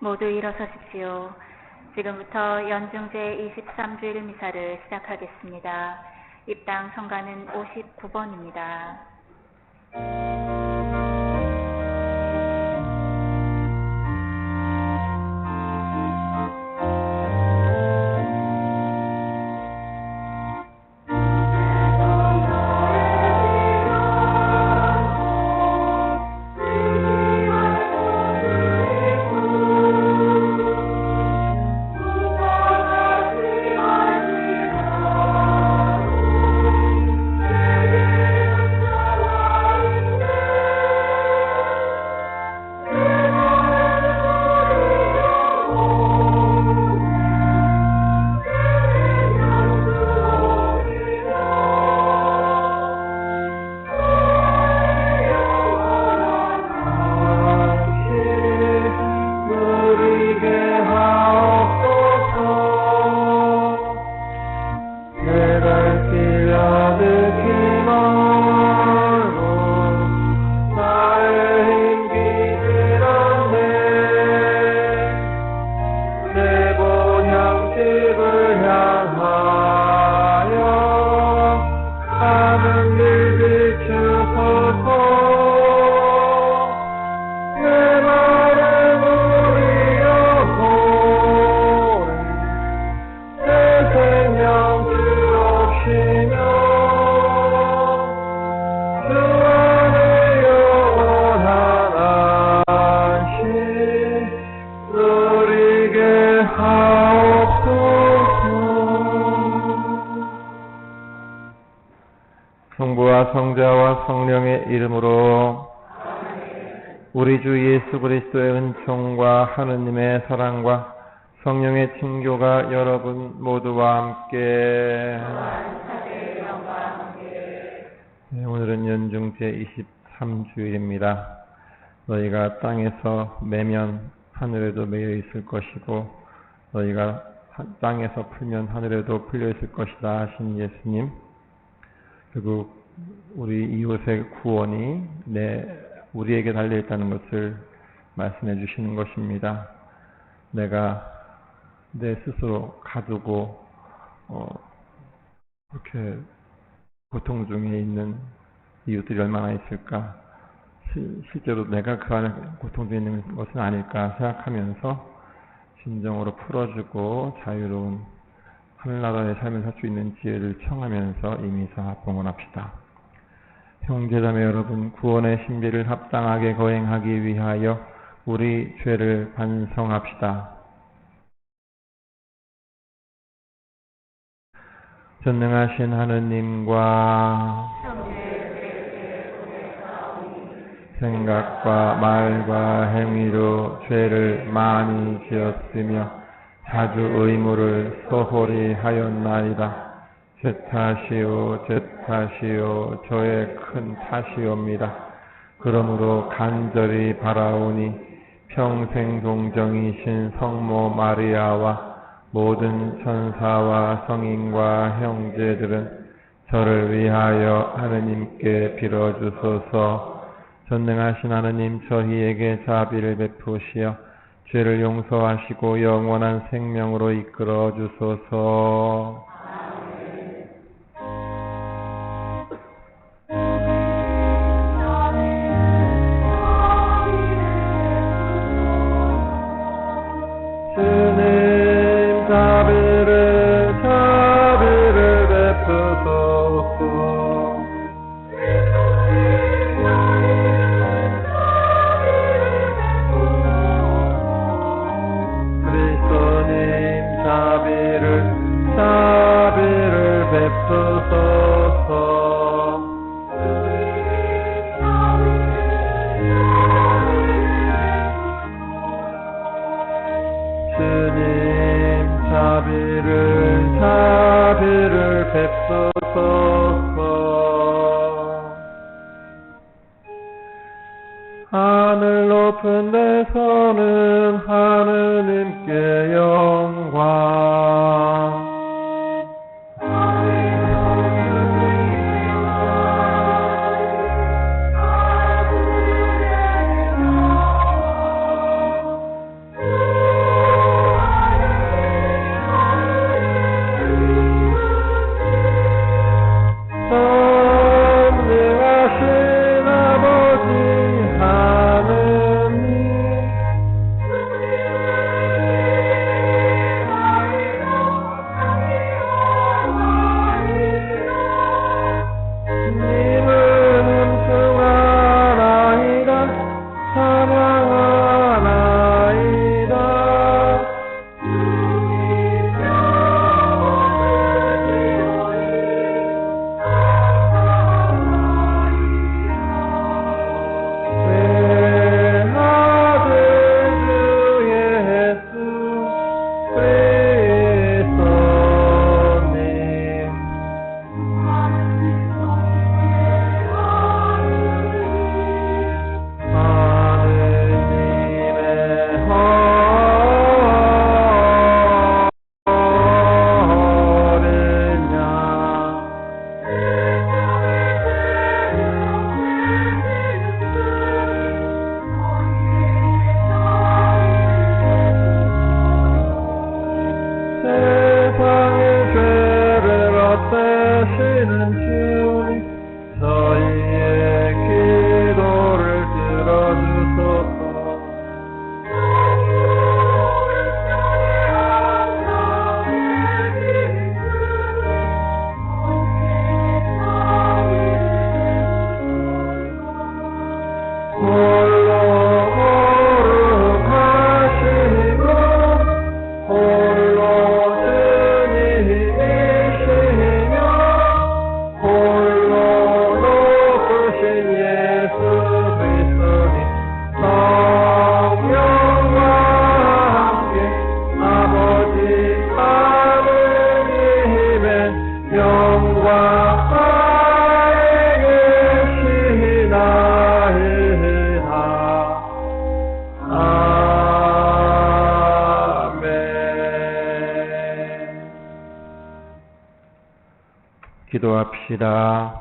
모두 일어서십시오. 지금부터 연중제 23주일 미사를 시작하겠습니다. 입당 성가는 59번입니다. 성부와 성자와 성령의 이름으로 우리 주 예수 그리스도의 은총과 하느님의 사랑과 성령의 친교가 여러분 모두와 함께. 네, 오늘은 연중제 23주일입니다. 너희가 땅에서 매면 하늘에도 매여 있을 것이고 너희가 땅에서 풀면 하늘에도 풀려 있을 것이다 하신 예수님, 결국 우리 이웃의 구원이 우리에게 달려있다는 것을 말씀해 주시는 것입니다. 내가 내 스스로 가두고 이렇게 고통 중에 있는 이웃들이 얼마나 있을까, 실제로 내가 그 안에 고통 중에 있는 것은 아닐까 생각하면서 진정으로 풀어주고 자유로운 하늘나라의 삶을 살 수 있는 지혜를 청하면서 이 미사 봉헌합시다. 형제자매 여러분, 구원의 신비를 합당하게 거행하기 위하여 우리 죄를 반성합시다. 전능하신 하느님과 생각과 말과 행위로 죄를 많이 지었으며 자주 의무를 소홀히 하였나이다. 제 탓이요 저의 큰 탓이옵니다. 그러므로 간절히 바라오니 평생 동정이신 성모 마리아와 모든 천사와 성인과 형제들은 저를 위하여 하느님께 빌어주소서. 전능하신 하느님, 저희에게 자비를 베푸시어 죄를 용서하시고 영원한 생명으로 이끌어 주소서. 주님, 자비를 베푸소서. 자비를 베푸소서. 주님, 자비를 베푸소서. 하늘 높은 데서는 하느님께 영광. 홀로 거룩하시고 홀로 주님이시며 홀로 높으신 예수 그리스도니 성령과 함께 아버지 하느님의 영광 기도합시다.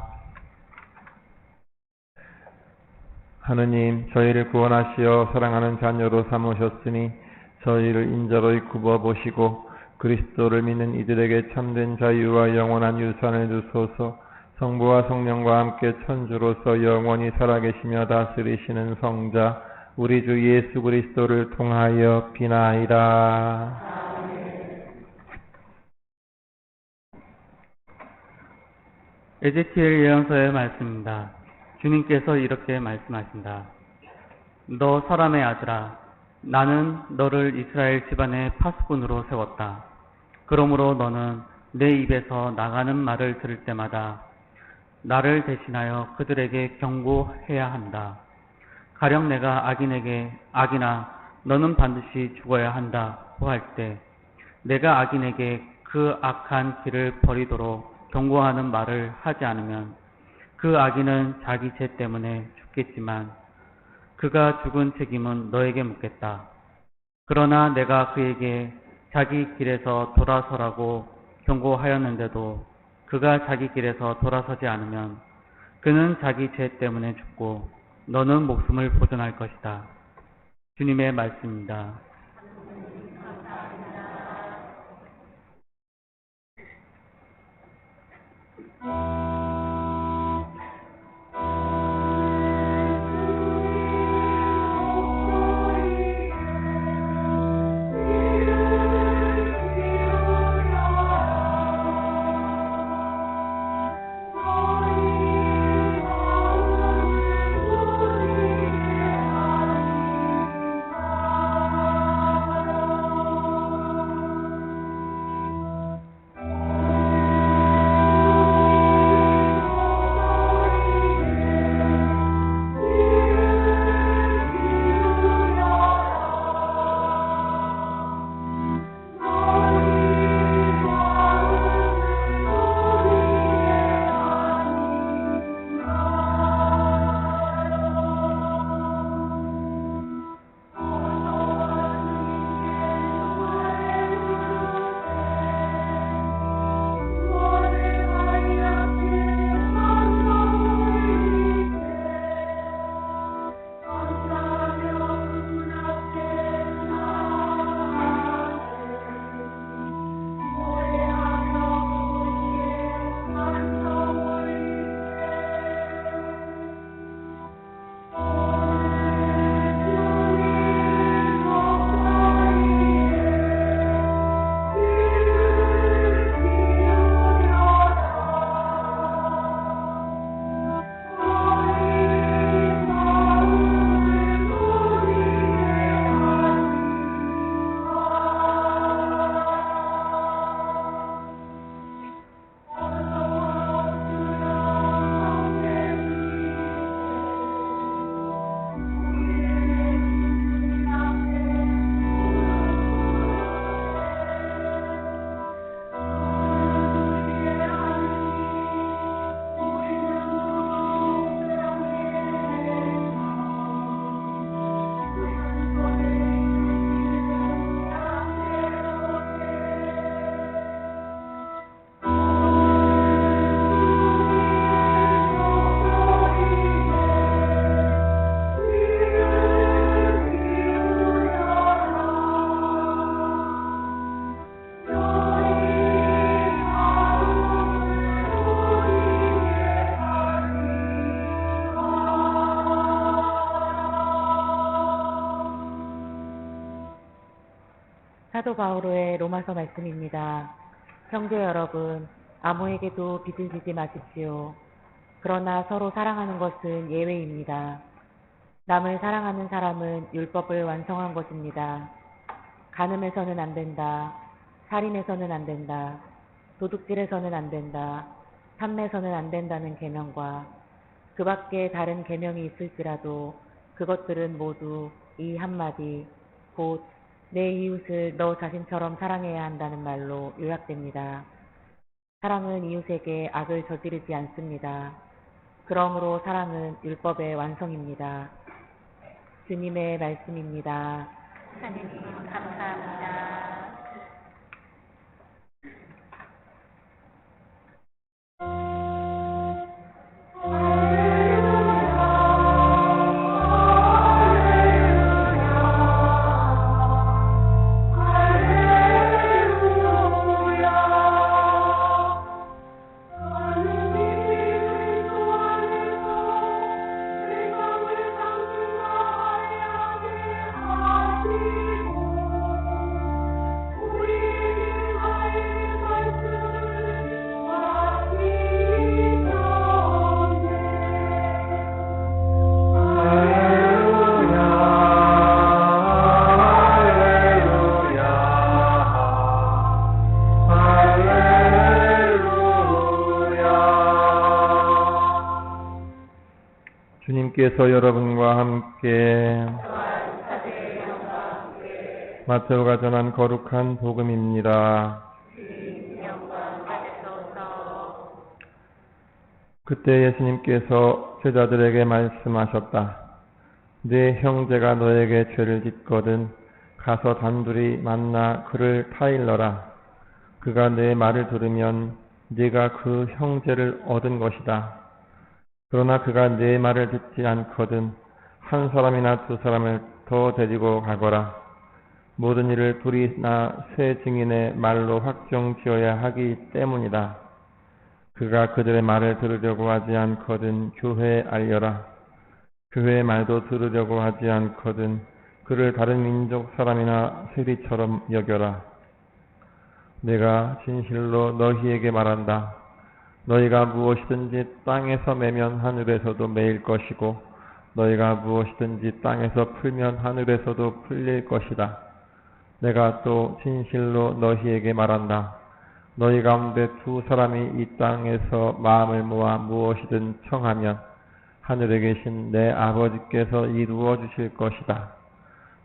하느님, 저희를 구원하시어 사랑하는 자녀로 삼으셨으니 저희를 인자로이 굽어보시고 그리스도를 믿는 이들에게 참된 자유와 영원한 유산을 주소서. 성부와 성령과 함께 천주로서 영원히 살아계시며 다스리시는 성자 우리 주 예수 그리스도를 통하여 비나이다. 에제키엘 예언서의 말씀입니다. 주님께서 이렇게 말씀하신다. 너 사람의 아들아, 나는 너를 이스라엘 집안의 파수꾼으로 세웠다. 그러므로 너는 내 입에서 나가는 말을 들을 때마다 나를 대신하여 그들에게 경고해야 한다. 가령 내가 악인에게 악인아 너는 반드시 죽어야 한다고 할 때 내가 악인에게 그 악한 길을 버리도록 경고하는 말을 하지 않으면 그 악인은 자기 죄 때문에 죽겠지만 그가 죽은 책임은 너에게 묻겠다. 그러나 내가 그에게 자기 길에서 돌아서라고 경고하였는데도 그가 자기 길에서 돌아서지 않으면 그는 자기 죄 때문에 죽고 너는 목숨을 보존할 것이다. 주님의 말씀입니다. 사도 바오로의 로마서 말씀입니다. 형제 여러분, 아무에게도 빚을 지지 마십시오. 그러나 서로 사랑하는 것은 예외입니다. 남을 사랑하는 사람은 율법을 완성한 것입니다. 간음해서는 안 된다. 살인해서는 안 된다. 도둑질해서는 안 된다. 탐내서는 안 된다는 계명과 그 밖에 다른 계명이 있을지라도 그것들은 모두 이 한마디 곧 내 이웃을 너 자신처럼 사랑해야 한다는 말로 요약됩니다. 사랑은 이웃에게 악을 저지르지 않습니다. 그러므로 사랑은 율법의 완성입니다. 주님의 말씀입니다. 하나님 감사합니다. 주님께서 여러분과 함께 마태오가 전한 거룩한 복음입니다. 그때 예수님께서 제자들에게 말씀하셨다. 네 형제가 너에게 죄를 짓거든 가서 단둘이 만나 그를 타일러라. 그가 내 말을 들으면 네가 그 형제를 얻은 것이다. 그러나 그가 네 말을 듣지 않거든 한 사람이나 두 사람을 더 데리고 가거라. 모든 일을 둘이나 세 증인의 말로 확정지어야 하기 때문이다. 그가 그들의 말을 들으려고 하지 않거든 교회에 알려라. 교회의 말도 들으려고 하지 않거든 그를 다른 민족 사람이나 세리처럼 여겨라. 내가 진실로 너희에게 말한다. 너희가 무엇이든지 땅에서 매면 하늘에서도 매일 것이고 너희가 무엇이든지 땅에서 풀면 하늘에서도 풀릴 것이다. 내가 또 진실로 너희에게 말한다. 너희 가운데 두 사람이 이 땅에서 마음을 모아 무엇이든 청하면 하늘에 계신 내 아버지께서 이루어 주실 것이다.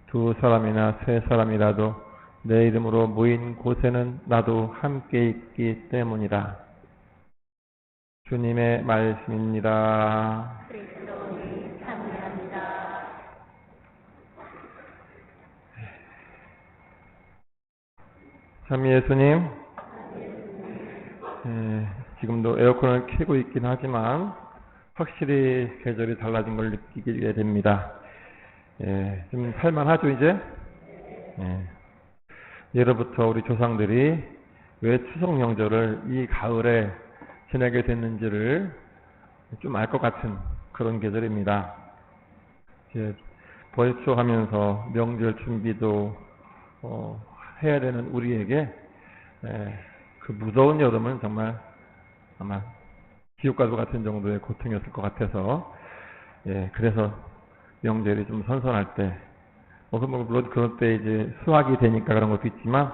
두 사람이나 세 사람이라도 내 이름으로 모인 곳에는 나도 함께 있기 때문이다. 주님의 말씀입니다. 그리스도님 감사합니다. 참 예수님, 지금도 에어컨을 켜고 있긴 하지만 확실히 계절이 달라진 걸 느끼게 됩니다. 좀 살만하죠 이제? 예로부터 우리 조상들이 왜 추석 명절을 이 가을에 지내게 됐는지를 좀 알 것 같은 그런 계절입니다. 이제 벌초하면서 명절 준비도 해야 되는 우리에게 그 무더운 여름은 정말 아마 지옥과도 같은 정도의 고통이었을 것 같아서 그래서 명절이 좀 선선할 때 물론 그런 때 이제 수확이 되니까 그런 것도 있지만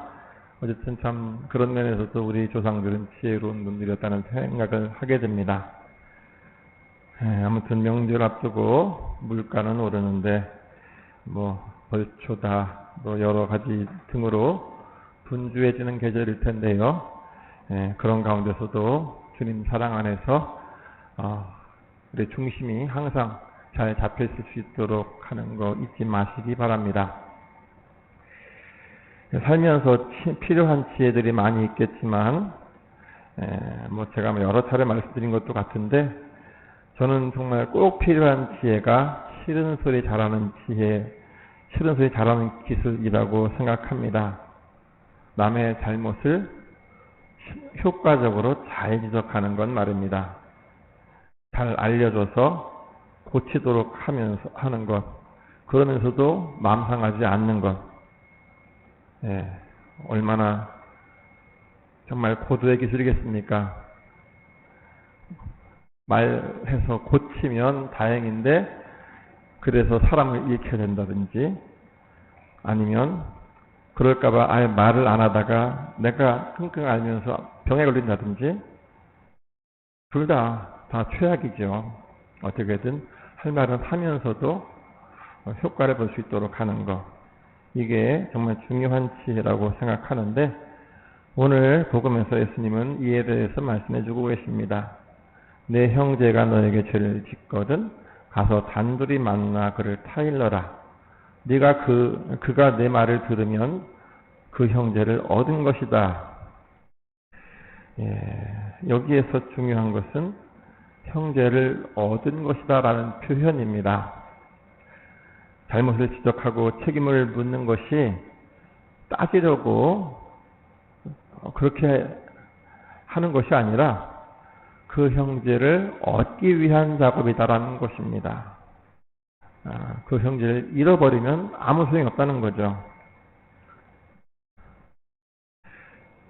어쨌든 참 그런 면에서도 우리 조상들은 지혜로운 분들이었다는 생각을 하게 됩니다. 아무튼 명절 앞두고 물가는 오르는데 벌초다 여러 가지 등으로 분주해지는 계절일 텐데요. 그런 가운데서도 주님 사랑 안에서 우리 중심이 항상 잘 잡혀 있을 수 있도록 하는 거 잊지 마시기 바랍니다. 살면서 필요한 지혜들이 많이 있겠지만 제가 여러 차례 말씀드린 것도 같은데 저는 정말 꼭 필요한 지혜가 싫은 소리 잘하는 지혜, 싫은 소리 잘하는 기술이라고 생각합니다. 남의 잘못을 효과적으로 잘 지적하는 건 말입니다. 잘 알려줘서 고치도록 하는 것, 그러면서도 마음 상하지 않는 것, 얼마나 정말 고도의 기술이겠습니까? 말해서 고치면 다행인데 그래서 사람을 잃게 된다든지, 아니면 그럴까봐 아예 말을 안 하다가 내가 끙끙 앓면서 병에 걸린다든지, 둘 다 최악이죠. 어떻게든 할 말은 하면서도 효과를 볼 수 있도록 하는 것, 이게 정말 중요한 지혜라고 생각하는데, 오늘 복음에서 예수님은 이에 대해서 말씀해 주고 계십니다. 내 형제가 너에게 죄를 짓거든 가서 단둘이 만나 그를 타일러라. 네가 그가 내 말을 들으면 그 형제를 얻은 것이다. 여기에서 중요한 것은 형제를 얻은 것이다 라는 표현입니다. 잘못을 지적하고 책임을 묻는 것이 따지려고 그렇게 하는 것이 아니라 그 형제를 얻기 위한 작업이다라는 것입니다. 그 형제를 잃어버리면 아무 소용이 없다는 거죠.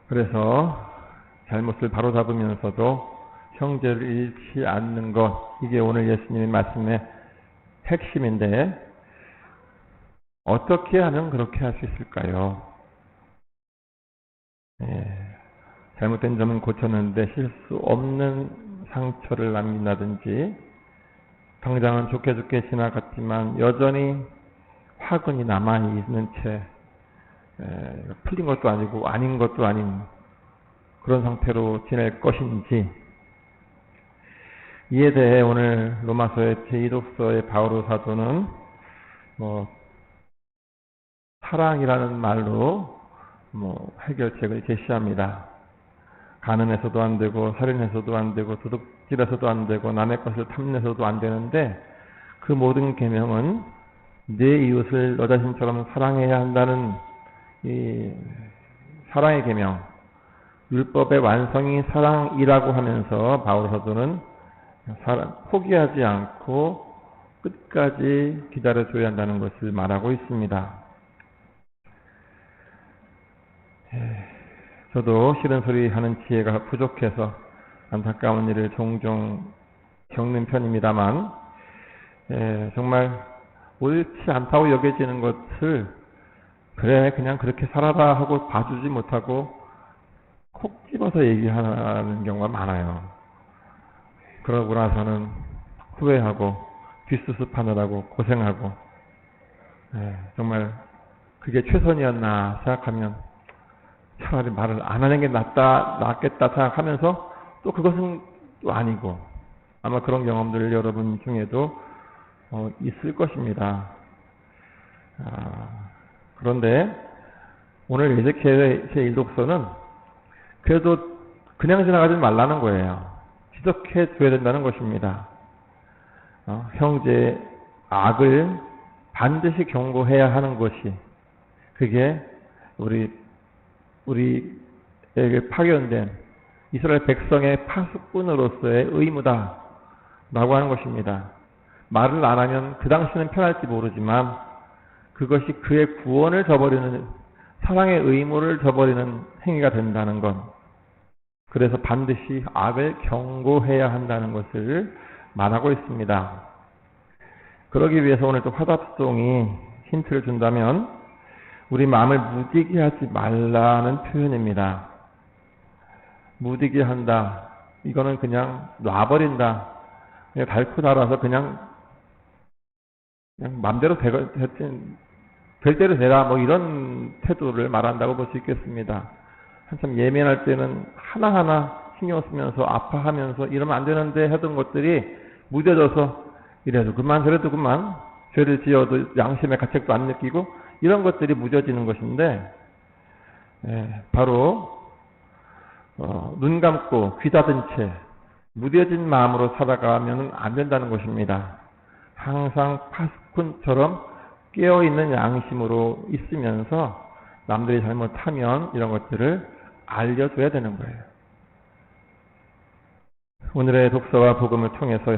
그래서 잘못을 바로잡으면서도 형제를 잃지 않는 것, 이게 오늘 예수님의 말씀의 핵심인데, 어떻게 하면 그렇게 할 수 있을까요? 잘못된 점은 고쳤는데 실수 없는 상처를 남긴다든지, 당장은 좋게 좋게 지나갔지만 여전히 화근이 남아있는 채 풀린 것도 아니고 아닌 것도 아닌 그런 상태로 지낼 것인지, 이에 대해 오늘 로마서의 제2독서의 바오로 사도는 사랑이라는 말로 해결책을 제시합니다. 간음해서도 안 되고, 살인해서도 안 되고, 도둑질해서도 안 되고, 남의 것을 탐내서도 안 되는데, 그 모든 계명은 내 이웃을 너 자신처럼 사랑해야 한다는 이 사랑의 계명, 율법의 완성이 사랑이라고 하면서 바울 사도는 포기하지 않고 끝까지 기다려줘야 한다는 것을 말하고 있습니다. 저도 싫은 소리 하는 지혜가 부족해서 안타까운 일을 종종 겪는 편입니다만, 정말 옳지 않다고 여겨지는 것을 그래 그냥 그렇게 살아라 하고 봐주지 못하고 콕 집어서 얘기하는 경우가 많아요. 그러고 나서는 후회하고 뒷수습하느라고 고생하고, 정말 그게 최선이었나 생각하면 차라리 말을 안 하는 게 낫겠다 생각하면서 또 그것은 또 아니고, 아마 그런 경험들 여러분 중에도 있을 것입니다. 그런데 오늘 에제키엘 제1독서는 그래도 그냥 지나가지 말라는 거예요. 지적해 줘야 된다는 것입니다. 형제의 악을 반드시 경고해야 하는 것이, 그게 우리에게 파견된 이스라엘 백성의 파수꾼으로서의 의무다 라고 하는 것입니다. 말을 안 하면 그 당시는 편할지 모르지만 그것이 그의 구원을 저버리는, 사랑의 의무를 저버리는 행위가 된다는 것, 그래서 반드시 악을 경고해야 한다는 것을 말하고 있습니다. 그러기 위해서 오늘 또 화답송이 힌트를 준다면 우리 마음을 무디게 하지 말라는 표현입니다. 무디게 한다, 이거는 그냥 놔버린다, 그냥 달고 달아서 그냥 마음대로 될 대로 되라, 이런 태도를 말한다고 볼 수 있겠습니다. 한참 예민할 때는 하나하나 신경 쓰면서 아파하면서 이러면 안 되는데 하던 것들이 무뎌져서 이래도 그만 저래도 그만, 죄를 지어도 양심의 가책도 안 느끼고 이런 것들이 무뎌지는 것인데, 바로 눈 감고 귀 닫은 채 무뎌진 마음으로 살아가면 안 된다는 것입니다. 항상 파수꾼처럼 깨어있는 양심으로 있으면서 남들이 잘못하면 이런 것들을 알려줘야 되는 거예요. 오늘의 독서와 복음을 통해서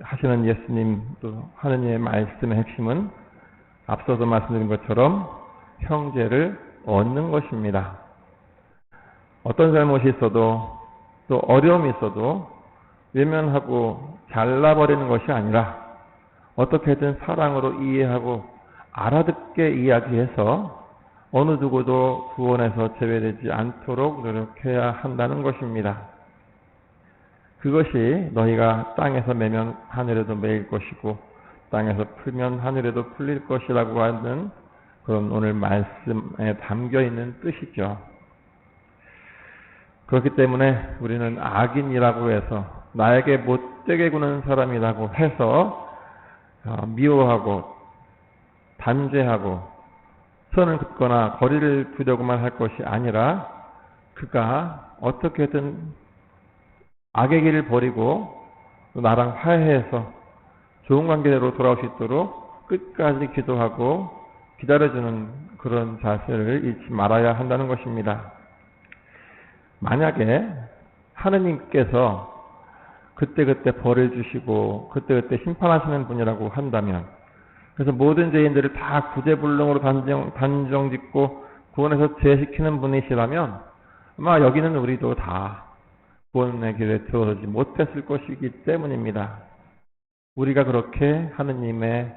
하시는 예수님도 하느님의 말씀의 핵심은 앞서서 말씀드린 것처럼 형제를 얻는 것입니다. 어떤 잘못이 있어도 또 어려움이 있어도 외면하고 잘라버리는 것이 아니라 어떻게든 사랑으로 이해하고 알아듣게 이야기해서 어느 누구도 구원에서 제외되지 않도록 노력해야 한다는 것입니다. 그것이 너희가 땅에서 매면 하늘에도 매일 것이고 땅에서 풀면 하늘에도 풀릴 것이라고 하는 그런 오늘 말씀에 담겨 있는 뜻이죠. 그렇기 때문에 우리는 악인이라고 해서 나에게 못되게 구는 사람이라고 해서 미워하고 단죄하고 선을 긋거나 거리를 두려고만 할 것이 아니라 그가 어떻게든 악의 길을 버리고 나랑 화해해서 좋은 관계로 돌아올 수 있도록 끝까지 기도하고 기다려주는 그런 자세를 잃지 말아야 한다는 것입니다. 만약에 하느님께서 그때그때 벌을 주시고 그때그때 심판하시는 분이라고 한다면, 그래서 모든 죄인들을 다 구제불능으로 단정짓고 구원해서 제시키는 분이시라면 아마 여기는 우리도 다 구원의 길에 들어서지 못했을 것이기 때문입니다. 우리가 그렇게 하느님의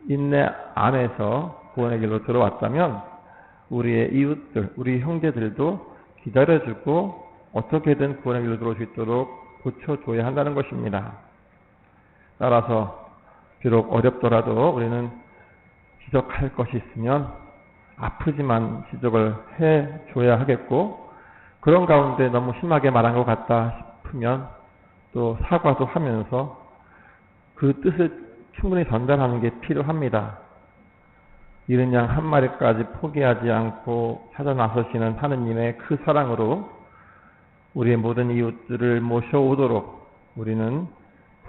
인내 안에서 구원의 길로 들어왔다면 우리의 이웃들, 우리 형제들도 기다려주고 어떻게든 구원의 길로 들어올 수 있도록 고쳐줘야 한다는 것입니다. 따라서 비록 어렵더라도 우리는 지적할 것이 있으면 아프지만 지적을 해줘야 하겠고, 그런 가운데 너무 심하게 말한 것 같다 싶으면 또 사과도 하면서 그 뜻을 충분히 전달하는 게 필요합니다. 이른 양 한 마리까지 포기하지 않고 찾아 나서시는 하느님의 그 사랑으로 우리의 모든 이웃들을 모셔오도록 우리는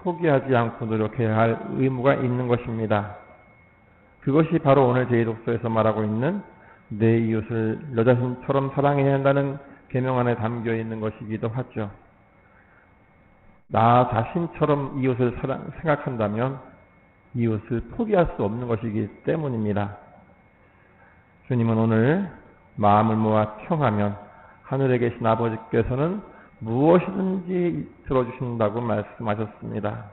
포기하지 않고 노력해야 할 의무가 있는 것입니다. 그것이 바로 오늘 제2독서에서 말하고 있는 내 이웃을 너 자신처럼 사랑해야 한다는 계명 안에 담겨 있는 것이기도 하죠. 나 자신처럼 이웃을 생각한다면 이웃을 포기할 수 없는 것이기 때문입니다. 주님은 오늘 마음을 모아 청하면 하늘에 계신 아버지께서는 무엇이든지 들어주신다고 말씀하셨습니다.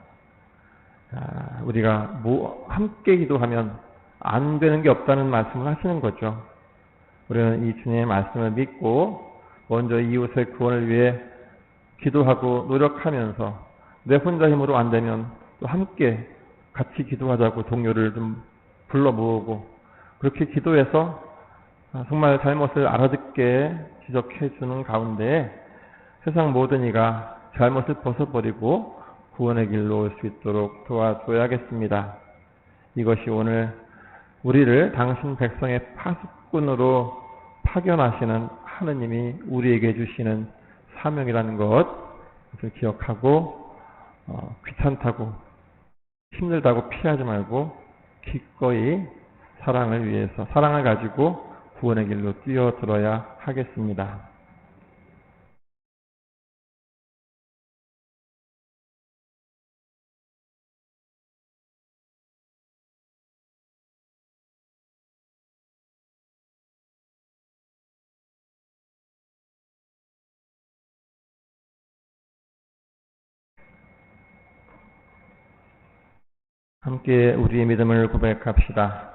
우리가 함께 기도하면 안 되는 게 없다는 말씀을 하시는 거죠. 우리는 이 주님의 말씀을 믿고 먼저 이웃의 구원을 위해 기도하고 노력하면서 내 혼자 힘으로 안 되면 또 함께 같이 기도하자고 동료를 좀 불러 모으고 그렇게 기도해서 정말 잘못을 알아듣게 지적해 주는 가운데 세상 모든 이가 잘못을 벗어버리고 구원의 길로 올 수 있도록 도와줘야겠습니다. 이것이 오늘 우리를 당신 백성의 파수꾼으로 파견하시는 하느님이 우리에게 주시는 사명이라는 것을 기억하고 귀찮다고 힘들다고 피하지 말고 기꺼이 사랑을 위해서 사랑을 가지고 구원의 길로 뛰어들어야 하겠습니다. 함께 우리의 믿음을 고백합시다.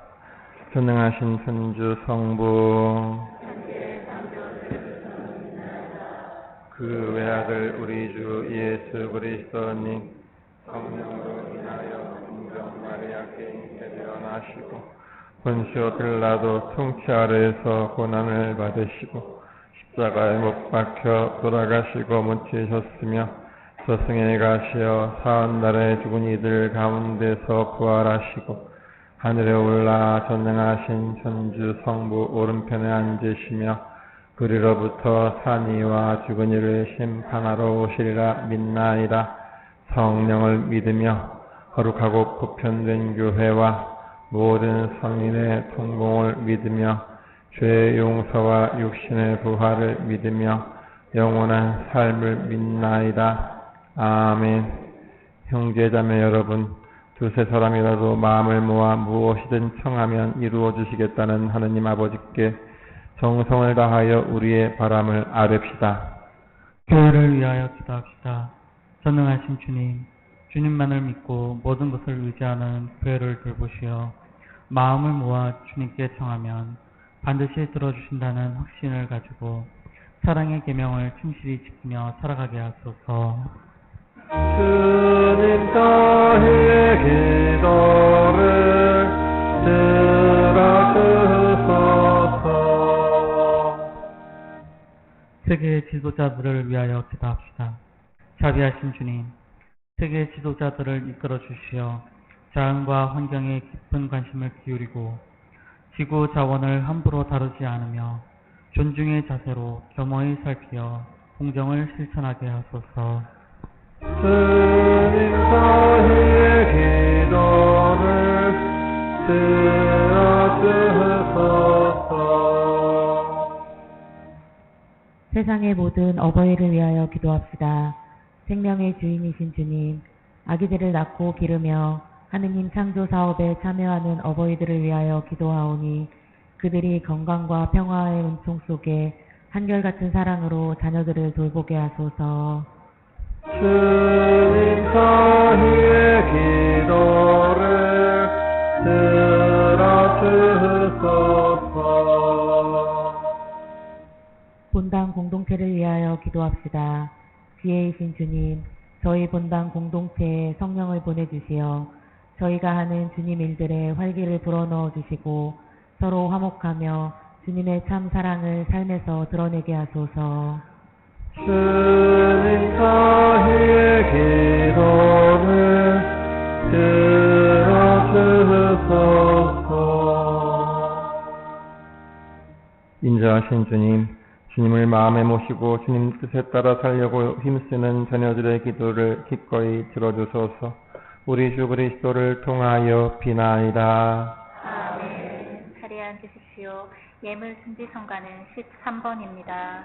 전능하신 천주 성부, 그 외아들 우리 주 예수 그리스도님, 성령으로 인하여 성경 마리아께 잉태 되어나시고 본시오 빌라도 통치 아래에서 고난을 받으시고 십자가에 못 박혀 돌아가시고 묻히셨으며 저승에 가시어 사흘날에 죽은 이들 가운데서 부활하시고 하늘에 올라 전능하신 천주 성부 오른편에 앉으시며 그리로부터 산 이와 죽은 이를 심판하러 오시리라 믿나이다. 성령을 믿으며 거룩하고 보편된 교회와 모든 성인의 통공을 믿으며 죄의 용서와 육신의 부활을 믿으며 영원한 삶을 믿나이다. 아멘. 형제자매 여러분, 두세 사람이라도 마음을 모아 무엇이든 청하면 이루어 주시겠다는 하느님 아버지께 정성을 다하여 우리의 바람을 아뢰읍시다. 교회를 위하여 기도합시다. 전능하신 주님, 주님만을 믿고 모든 것을 의지하는 교회를 돌보시어 마음을 모아 주님께 청하면 반드시 들어주신다는 확신을 가지고 사랑의 계명을 충실히 지키며 살아가게 하소서. 주님 저희의 기도를 들어주소서. 세계 지도자들을 위하여 기도합시다. 자비하신 주님, 세계 지도자들을 이끌어 주시어 자연과 환경에 깊은 관심을 기울이고 지구 자원을 함부로 다루지 않으며 존중의 자세로 겸허히 살피어 공정을 실천하게 하소서. 주님 저희의 기도를 들어주소서. 세상의 모든 어버이를 위하여 기도합시다. 생명의 주인이신 주님, 아기들을 낳고 기르며 하느님 창조 사업에 참여하는 어버이들을 위하여 기도하오니 그들이 건강과 평화의 은총 속에 한결같은 사랑으로 자녀들을 돌보게 하소서. 주님 저희의 기도를 들어주소서. 본당 공동체를 위하여 기도합시다. 지혜이신 주님, 저희 본당 공동체에 성령을 보내주시어 저희가 하는 주님 일들에 활기를 불어넣어 주시고 서로 화목하며 주님의 참 사랑을 삶에서 드러내게 하소서. 주님 저희의 기도를 들어주소서. 인자하신 주님, 주님을 마음에 모시고 주님 뜻에 따라 살려고 힘쓰는 자녀들의 기도를 기꺼이 들어주소서. 우리 주 그리스도를 통하여 비나이다. 아멘. 자리에 앉으십시오. 예물 순지성가는 13번입니다.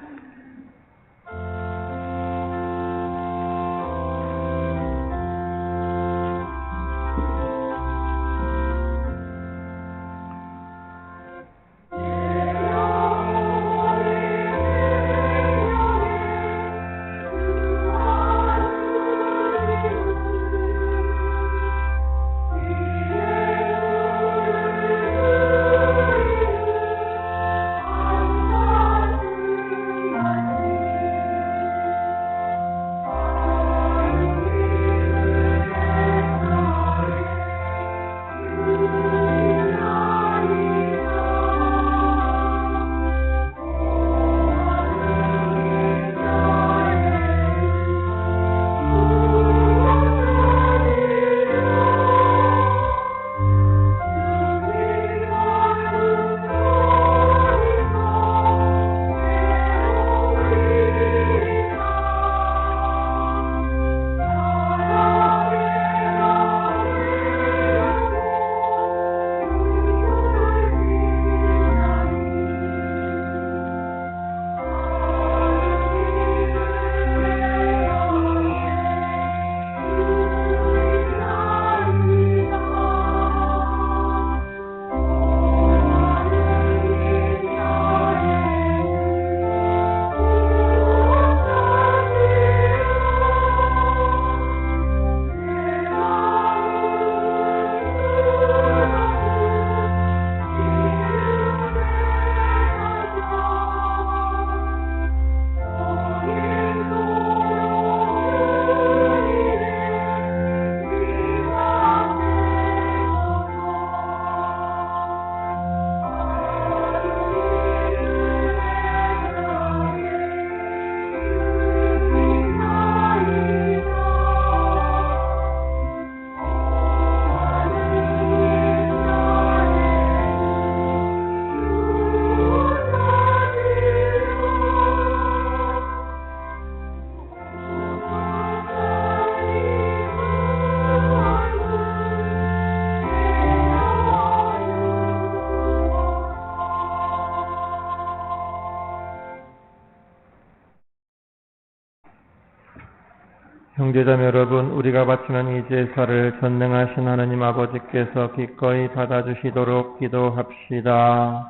형제자매 여러분, 우리가 바치는 이 제사를 전능하신 하느님 아버지께서 기꺼이 받아주시도록 기도합시다.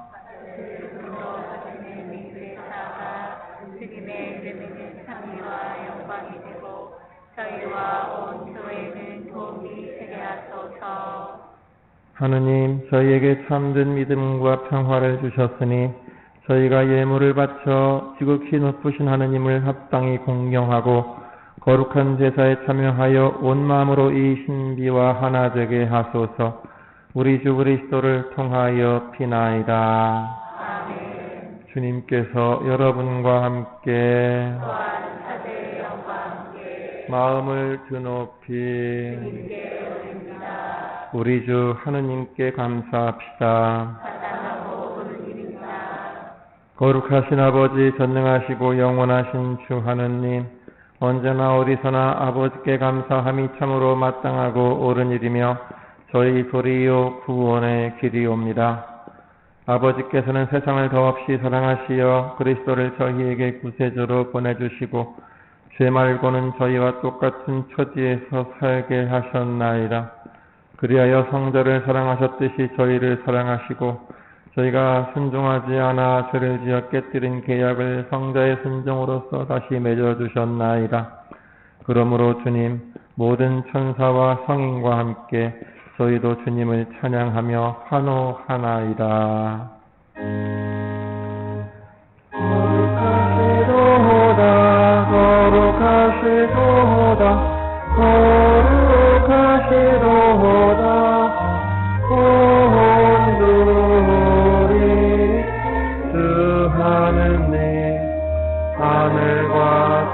주님의 이름에는 상리와 영광이 되고 저희와 온 교회는 하느님, 저희에게 참된 믿음과 평화를 주셨으니 저희가 예물을 바쳐 지극히 높으신 하느님을 합당히 공경하고 거룩한 제사에 참여하여 온 마음으로 이 신비와 하나 되게 하소서. 우리 주 그리스도를 통하여 비나이다. 주님께서 여러분과 함께 마음을 드높이 우리 주 하느님께 감사합시다. 거룩하신 아버지, 전능하시고 영원하신 주 하느님, 언제나 어디서나 아버지께 감사함이 참으로 마땅하고 옳은 일이며 저희 도리요 구원의 길이옵니다. 아버지께서는 세상을 더없이 사랑하시어 그리스도를 저희에게 구세주로 보내주시고 죄 말고는 저희와 똑같은 처지에서 살게 하셨나이다. 그리하여 성자를 사랑하셨듯이 저희를 사랑하시고 저희가 순종하지 않아 죄를 지어 깨뜨린 계약을 성자의 순종으로서 다시 맺어주셨나이다. 그러므로 주님, 모든 천사와 성인과 함께 저희도 주님을 찬양하며 환호하나이다. 거룩하시도다, 거룩하시도다, 거룩하시도다. 온두리 주 하느님, 하늘과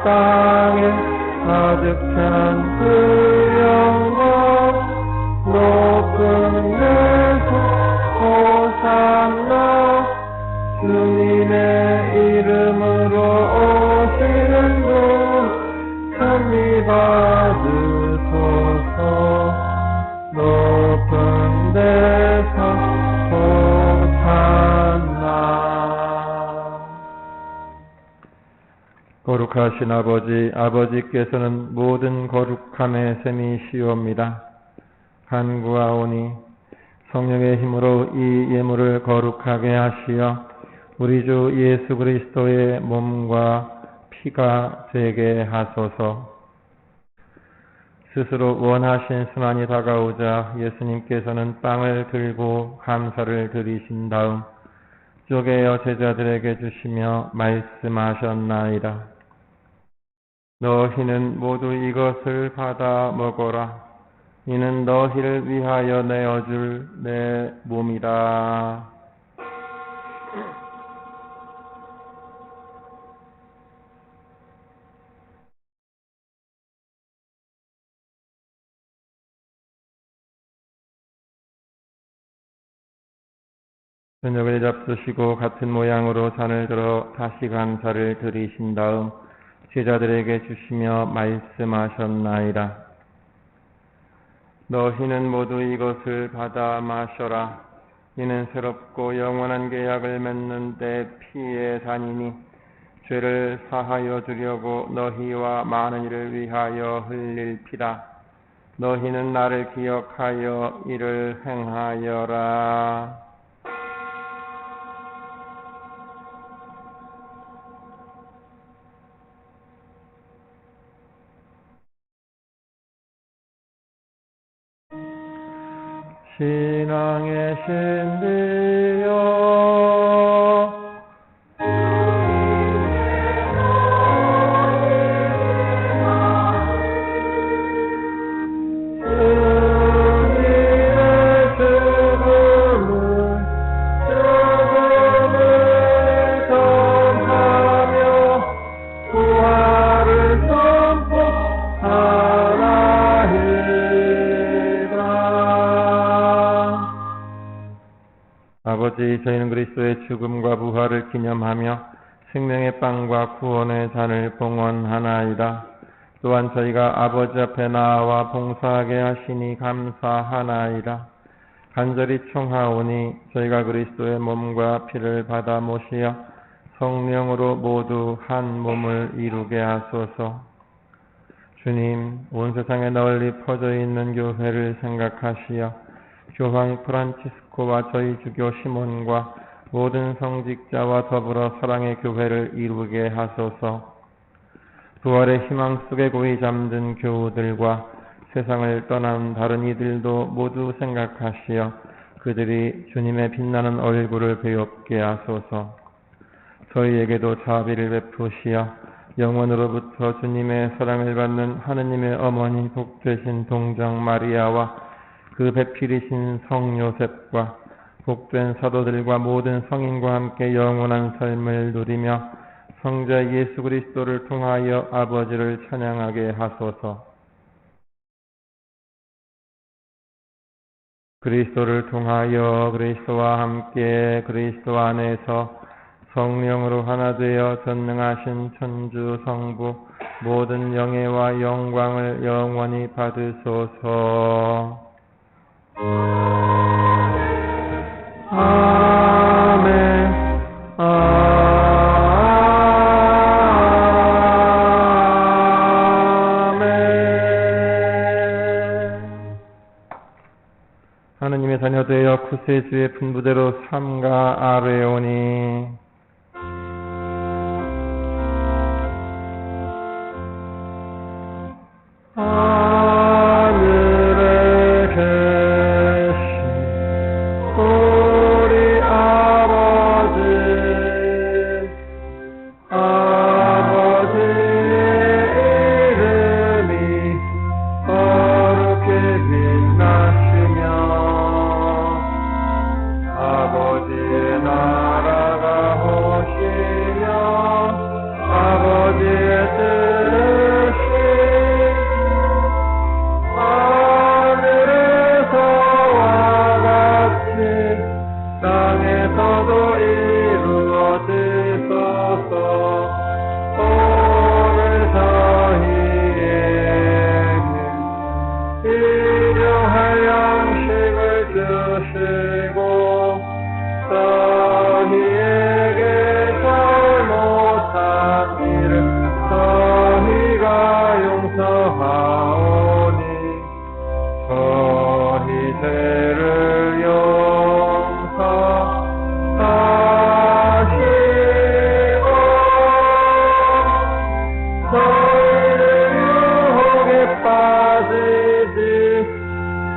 땅에 가득 찬 그 영광, 높은 데서 호산나. 주님의 이름으로 오시는 분 찬미 받으소서. 높은 데서 호산나. 거룩하신 아버지, 아버지께서는 모든 거룩함의 셈이시옵니다. 간구하오니 성령의 힘으로 이 예물을 거룩하게 하시어 우리 주 예수 그리스도의 몸과 피가 되게 하소서. 스스로 원하신 순환이 다가오자 예수님께서는 빵을 들고 감사를 드리신 다음 쪼개어 제자들에게 주시며 말씀하셨나이다. 너희는 모두 이것을 받아 먹어라. 이는 너희를 위하여 내어줄 내 몸이다. 저녁을 잡수시고 같은 모양으로 잔을 들어 다시 감사를 드리신 다음 제자들에게 주시며 말씀하셨나이다. 너희는 모두 이것을 받아 마셔라. 이는 새롭고 영원한 계약을 맺는 내 피의 잔이니 죄를 사하여 주려고 너희와 많은 이를 위하여 흘릴 피다. 너희는 나를 기억하여 이를 행하여라. 신앙의 신비여 주님의 죽음을 전하며 부활을 선포하나이다. 아버지, 저희는 그리스도의 죽음과 부활을 기념하며 생명의 빵과 구원의 잔을 봉헌하나이다. 또한 저희가 아버지 앞에 나와 봉사하게 하시니 감사하나이다. 간절히 청하오니 저희가 그리스도의 몸과 피를 받아 모시어 성령으로 모두 한 몸을 이루게 하소서. 주님, 온 세상에 널리 퍼져 있는 교회를 생각하시어 교황 프란치스코와 저희 주교 시몬과 모든 성직자와 더불어 사랑의 교회를 이루게 하소서. 부활의 희망 속에 고이 잠든 교우들과 세상을 떠난 다른 이들도 모두 생각하시어 그들이 주님의 빛나는 얼굴을 배웁게 하소서. 저희에게도 자비를 베푸시어 영원으로부터 주님의 사랑을 받는 하느님의 어머니 복되신 동정 마리아와 그 배필이신 성 요셉과 복된 사도들과 모든 성인과 함께 영원한 삶을 누리며 성자 예수 그리스도를 통하여 아버지를 찬양하게 하소서. 그리스도를 통하여 그리스도와 함께 그리스도 안에서 성령으로 하나 되어 전능하신 천주 성부 모든 영예와 영광을 영원히 받으소서. 아멘. 하느님의 자녀되어 구세주의 분부대로 삼가 아뢰오니 하늘에 계신 우리 아버지 아버지의 이름이 거룩히 빛나시며 아버지의 나라가 오시며 아버지의 뜻이 하늘에서와 같이 땅에서도 이루어지소서. 오늘 저희에게 일용할 양식을 주시고 저희에게 잘못한 일을 저희가 용서하오니 저희 죄를 용서하시고 저희를 유혹에 빠지지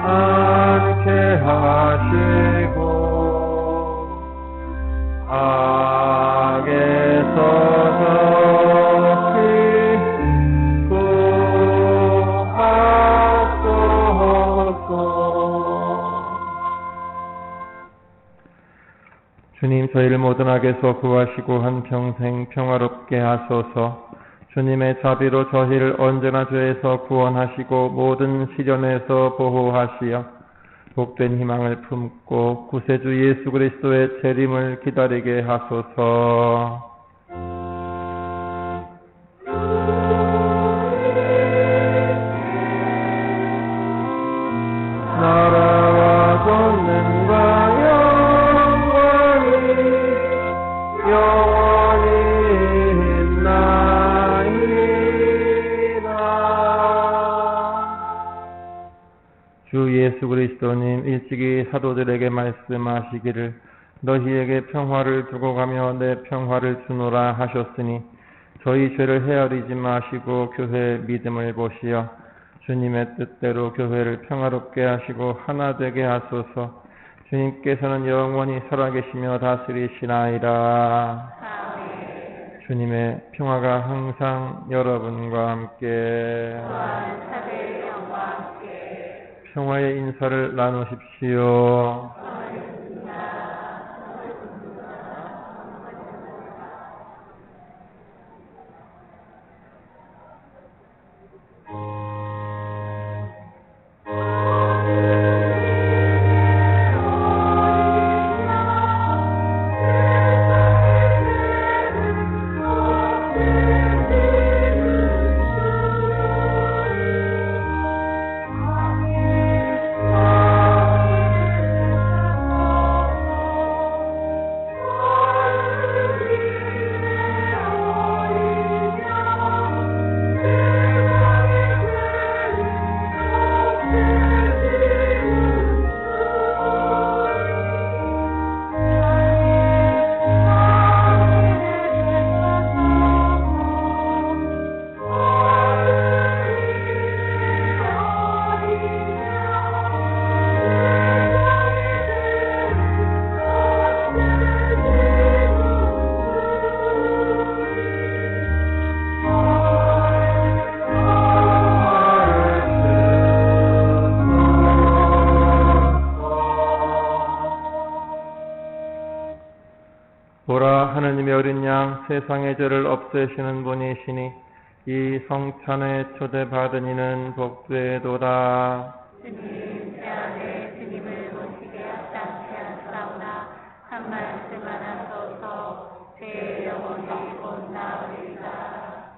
않게 하시고 악에서 저희 구하소서. 주님, 저희를 모든 악에서 구하시고 한평생 평화롭게 하소서. 주님의 자비로 저희를 언제나 죄에서 구원하시고 모든 시련에서 보호하시어 복된 희망을 품고 구세주 예수 그리스도의 재림을 기다리게 하소서. 나라와 권능과 영광이 영원히 있나이다. 주 예수 그리스도님 일찍이 사도들에게 말씀하시기를 너희에게 평화를 두고 가며 내 평화를 주노라 하셨으니 저희 죄를 헤아리지 마시고 교회의 믿음을 보시어 주님의 뜻대로 교회를 평화롭게 하시고 하나 되게 하소서. 주님께서는 영원히 살아계시며 다스리시나이다. 아멘. 주님의 평화가 항상 여러분과 함께 사들 영과 함께 평화의 인사를 나누십시오. 보라, 하느님의 어린 양, 세상의 죄를 없애시는 분이시니 이 성찬에 초대받은 이는 복되도다. 주님, 제 안에 주님을 모시게 합당치 않사오나 한 말씀만 하소서. 제 영혼이 곧 나으리다.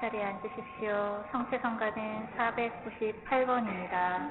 자리에 앉으십시오. 성체성가는 498번입니다.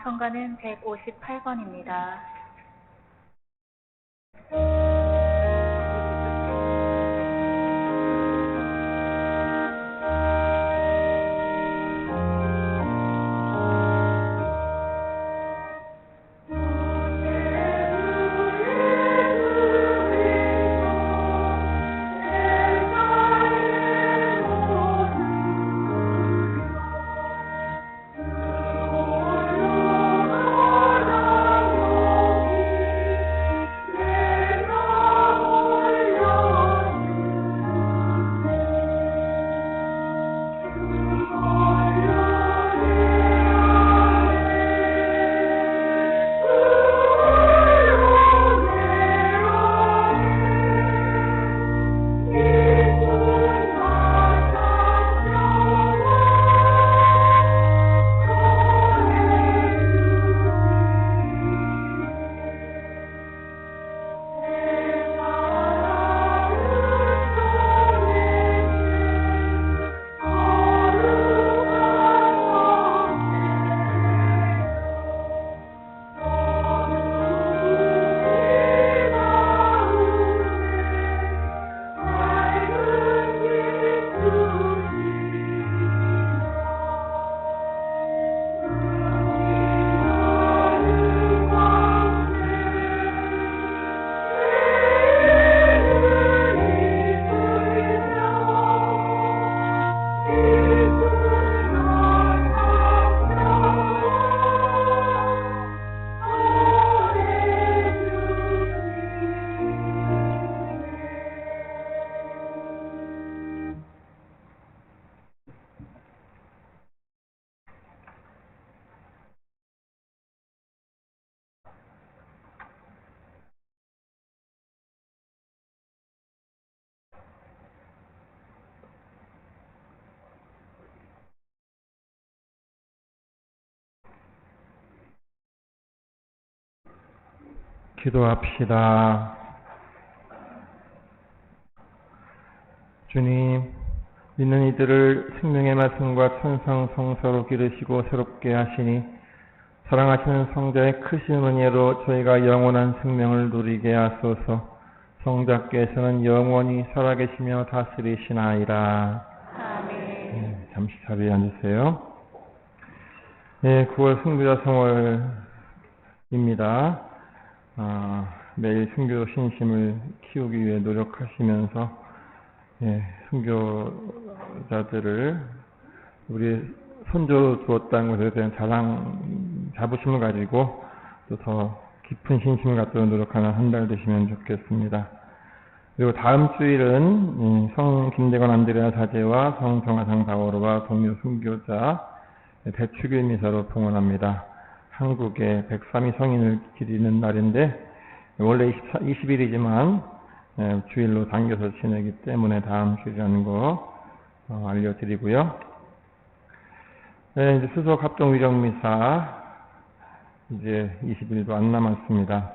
선거는 158번입니다. 오 기도합시다. 주님, 믿는 이들을 생명의 말씀과 천상 성서로 기르시고 새롭게 하시니 사랑하시는 성자의 크신 은혜로 저희가 영원한 생명을 누리게 하소서. 성자께서는 영원히 살아계시며 다스리시나이다. 아멘. 잠시 자리에 앉으세요. 9월 순교자 성월입니다. 매일 순교 신심을 키우기 위해 노력하시면서 순교자들을 우리 손주 주었다는 것에 대한 자부심을 가지고 또 더 깊은 신심을 갖도록 노력하는 한 달 되시면 좋겠습니다. 그리고 다음 주일은 성 김대건 안드레아 사제와 성 정하상 바오로가 동료 순교자 대축일 미사로 봉헌합니다. 한국의 103위 성인을 기리는 날인데 원래 20일이지만 주일로 당겨서 지내기 때문에 다음 주일이라는 거 알려드리고요. 이제 수석 합동 위령 미사 이제 20일도 안 남았습니다.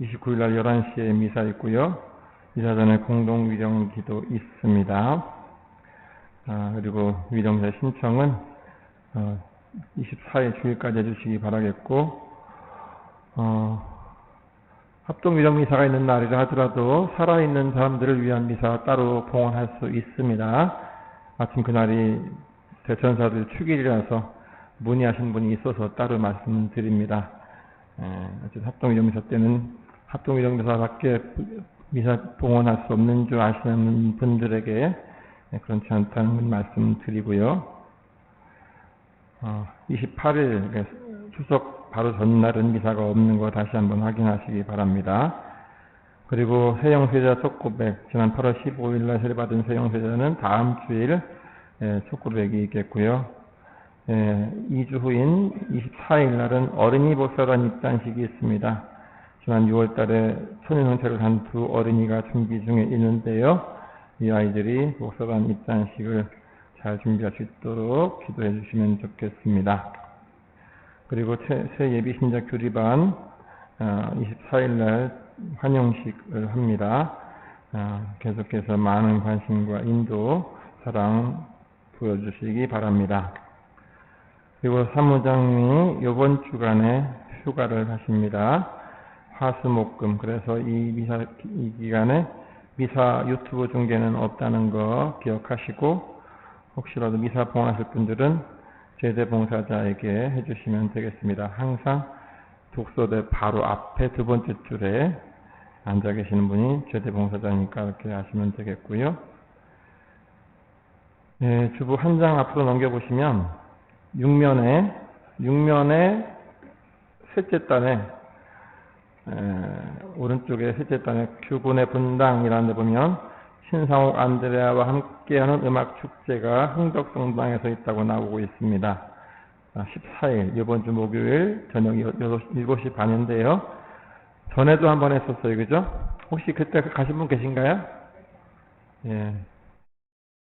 29일 날 11시에 미사 있고요. 미사 전에 공동 위령 기도 있습니다. 그리고 위령사 신청은 24일 주일까지 해주시기 바라겠고, 합동 위령 미사가 있는 날이라 하더라도 살아있는 사람들을 위한 미사 따로 봉헌할 수 있습니다. 마침 그날이 대천사들 축일이라서 문의하신 분이 있어서 따로 말씀드립니다. 합동 위령 미사 때는 합동 위령 미사밖에 미사 봉헌할 수 없는 줄 아시는 분들에게 그렇지 않다는 말씀 드리고요. 28일 추석 바로 전날은 미사가 없는 거 다시 한번 확인하시기 바랍니다. 그리고 세영세자 촉고백 지난 8월 15일 날 세례받은 세영세자는 다음 주일 촉고백이 있겠고요. 2주 후인 24일 날은 어린이 복사관 입단식이 있습니다. 지난 6월 달에 천연 형태를 한 두 어린이가 준비 중에 있는데요. 이 아이들이 복사관 입단식을 잘 준비할 수 있도록 기도해 주시면 좋겠습니다. 그리고 새 예비신자 교리반 24일 날 환영식을 합니다. 계속해서 많은 관심과 인도, 사랑 보여주시기 바랍니다. 그리고 사무장님이 이번 주간에 휴가를 하십니다. 화수목금. 그래서 이 기간에 미사 유튜브 중계는 없다는 거 기억하시고, 혹시라도 미사 봉헌하실 분들은 제대 봉사자에게 해주시면 되겠습니다. 항상 독서대 바로 앞에 두 번째 줄에 앉아 계시는 분이 제대 봉사자니까 이렇게 하시면 되겠고요. 주부 한 장 앞으로 넘겨보시면 육면에 셋째 단에 오른쪽에 셋째 단에 규군의 분당이라는 데 보면 신상옥 안드레아와 함께하는 음악축제가 흥덕성당에서 있다고 나오고 있습니다. 14일 이번 주 목요일 저녁 7시 반인데요. 전에도 한번 했었어요. 그죠? 혹시 그때 가신 분 계신가요?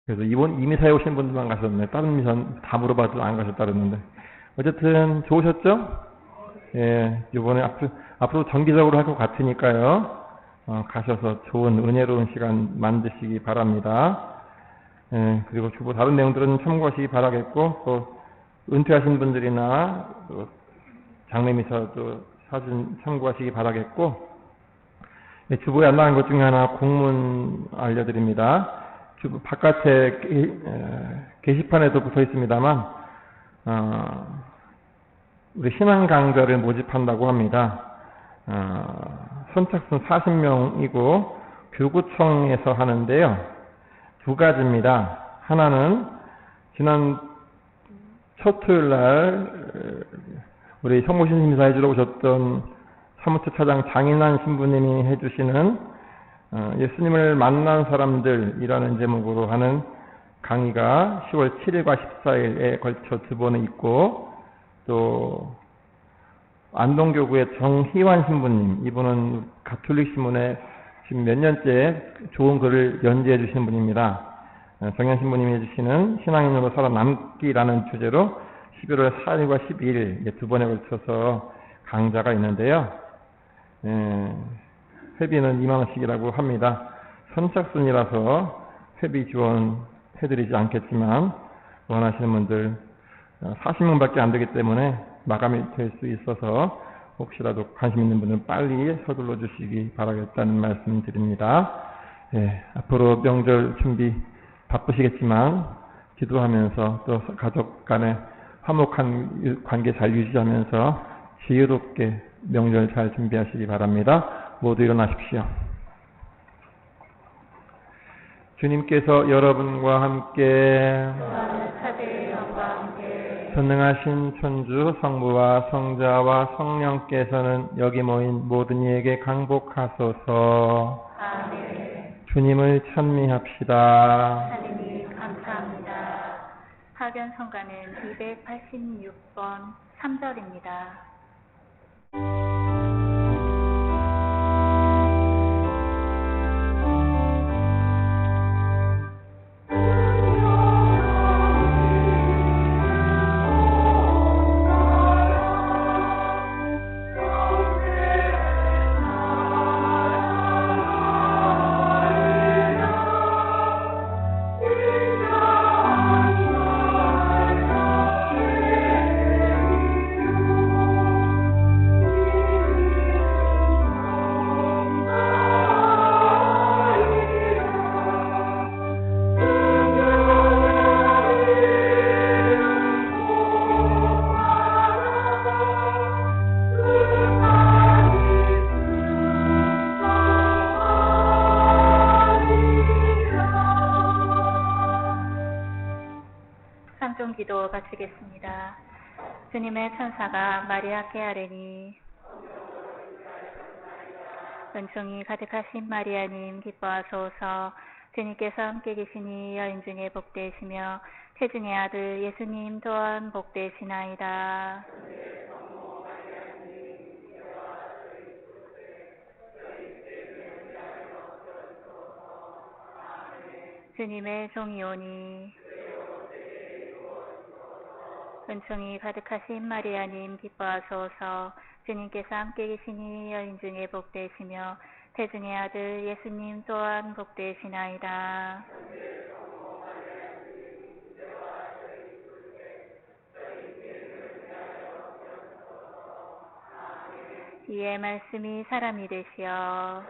그래서 이 미사에 오신 분들만 가셨네. 다른 미사는 다 물어봐도 안 가셨다 그랬는데. 어쨌든 좋으셨죠? 이번에 앞으로 정기적으로 할 것 같으니까요. 가셔서 좋은 은혜로운 시간 만드시기 바랍니다. 그리고 주보 다른 내용들은 참고하시기 바라겠고, 또 은퇴하신 분들이나 또 장례미사도 사진 참고하시기 바라겠고, 주보에 안 나간 것 중에 하나 공문 알려드립니다. 주보 바깥에 게시판에도 붙어 있습니다만, 우리 신앙 강좌를 모집한다고 합니다. 선착순 40명이고 교구청에서 하는데요. 두 가지입니다. 하나는 지난 첫 토요일 날 우리 성모신 심사 해주러 오셨던 사무처 차장 장인환 신부님이 해주시는 예수님을 만난 사람들이라는 제목으로 하는 강의가 10월 7일과 14일에 걸쳐 두 번에 있고, 또 안동교구의 정희환 신부님, 이분은 가톨릭 신문에 지금 몇 년째 좋은 글을 연재해 주시는 분입니다. 정희환 신부님이 해주시는 신앙인으로 살아남기라는 주제로 11월 4일과 12일 두 번에 걸쳐서 강좌가 있는데요. 회비는 2만 원씩이라고 합니다. 선착순이라서 회비 지원해드리지 않겠지만 원하시는 분들 40명밖에 안 되기 때문에 마감이 될 수 있어서 혹시라도 관심 있는 분은 빨리 서둘러 주시기 바라겠다는 말씀 드립니다. 앞으로 명절 준비 바쁘시겠지만 기도하면서 또 가족 간의 화목한 관계 잘 유지하면서 지혜롭게 명절 잘 준비하시기 바랍니다. 모두 일어나십시오. 주님께서 여러분과 함께 전능하신 천주 성부와 성자와 성령께서는 여기 모인 모든 이에게 강복하소서. 아멘. 주님을 찬미합시다. 하느님 감사합니다. 하변 성가는 286번 3절입니다. 기도 바치겠습니다. 주님의 천사가 마리아께 아뢰니 은총이 가득하신 마리아님 기뻐하소서. 주님께서 함께 계시니 여인 중에 복되시며 태중의 아들 예수님 또한 복되시나이다. 주님의 종이 오니 은총이 가득하신 마리아님 기뻐하소서. 주님께서 함께 계시니 여인 중에 복되시며 태중의 아들 예수님 또한 복되시나이다. 이에 말씀이 사람이 되시어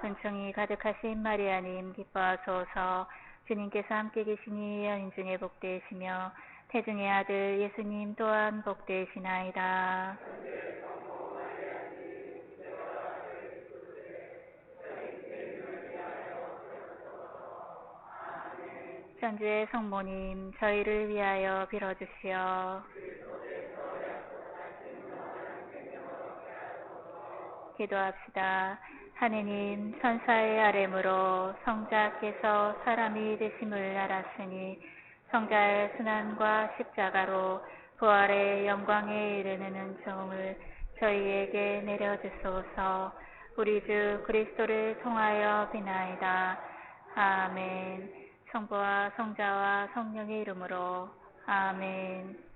은총이 가득하신 마리아님 기뻐하소서. 주님께서 함께 계시니 여인 중에 복되시며 태중의 아들 예수님 또한 복되시나이다. 천주의 성모님 저희를 위하여 빌어주시오. 기도합시다. 하느님 천사의 아뢰므로 성자께서 사람이 되심을 알았으니 성자의 순환과 십자가로 부활의 영광에 이르는 은총을 저희에게 내려주소서. 우리 주 그리스도를 통하여 비나이다. 아멘. 성부와 성자와 성령의 이름으로 아멘.